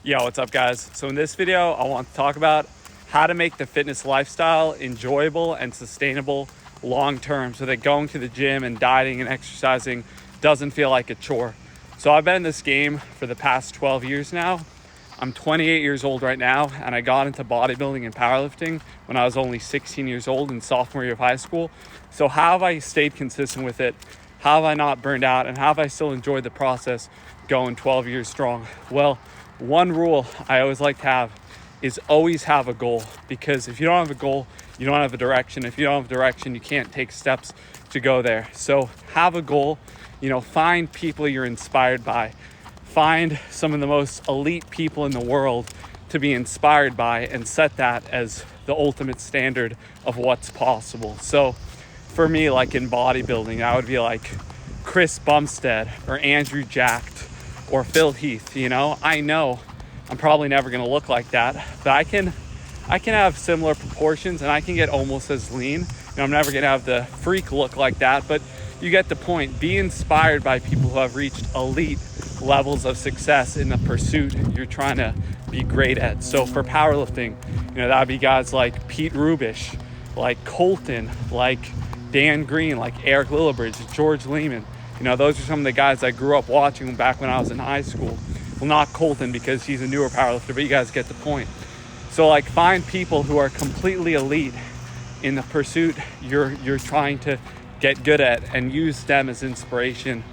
Yo, what's up guys? So in this video, I want to talk about how to make the fitness lifestyle enjoyable and sustainable long-term so that going to the gym and dieting and exercising doesn't feel like a chore. So I've been in this game for the past 12 years now. I'm 28 years old right now, and I got into bodybuilding and powerlifting when I was only 16 years old in sophomore year of high school. So how have I stayed consistent with it? How have I not burned out? And how have I still enjoyed the process going 12 years strong? Well, one rule I always like to have is always have a goal, because if you don't have a goal, you don't have a direction. If you don't have direction, you can't take steps to go there. So have a goal, find people you're inspired by. Find some of the most elite people in the world to be inspired by and set that as the ultimate standard of what's possible. So for me, like in bodybuilding, I would be like Chris Bumstead or Andrew Jacked or Phil Heath. I know I'm probably never going to look like that, but I can have similar proportions and I can get almost as lean. I'm never going to have the freak look like that, but you get the point. Be inspired by people who have reached elite levels of success in the pursuit you're trying to be great at. So for powerlifting, that would be guys like Pete Rubish, like Colton, like Dan Green, like Eric Lillibridge, George Lehman. Those are some of the guys I grew up watching back when I was in high school. Well, not Colton because he's a newer powerlifter, but you guys get the point. So find people who are completely elite in the pursuit you're trying to get good at and use them as inspiration,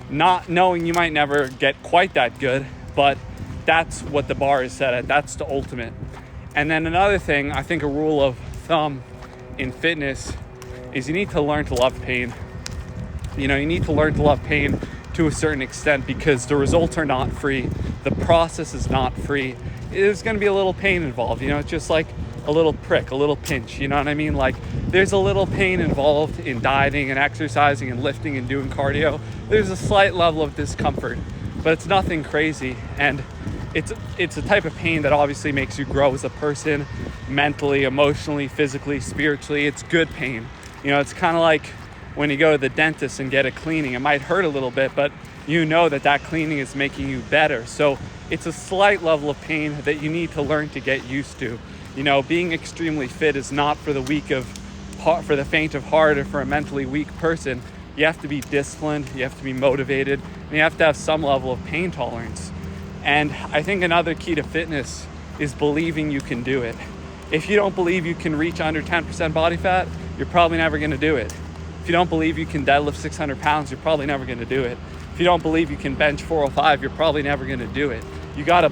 not knowing you might never get quite that good, but that's what the bar is set at. That's the ultimate. And then another thing, I think a rule of thumb in fitness is you need to learn to love pain. You need to learn to love pain to a certain extent, because the results are not free. The process is not free. There's going to be a little pain involved. It's just like a little prick, a little pinch. You know what I mean? There's a little pain involved in dieting and exercising and lifting and doing cardio. There's a slight level of discomfort, but it's nothing crazy. And it's a type of pain that obviously makes you grow as a person, mentally, emotionally, physically, spiritually. It's good pain. It's kind of like when you go to the dentist and get a cleaning. It might hurt a little bit, but that cleaning is making you better. So it's a slight level of pain that you need to learn to get used to. Being extremely fit is not for the faint of heart or for a mentally weak person. You have to be disciplined, you have to be motivated, and you have to have some level of pain tolerance. And I think another key to fitness is believing you can do it. If you don't believe you can reach under 10% body fat, you're probably never going to do it. If you don't believe you can deadlift 600 pounds, you're probably never going to do it. If you don't believe you can bench 405, you're probably never going to do it. You got to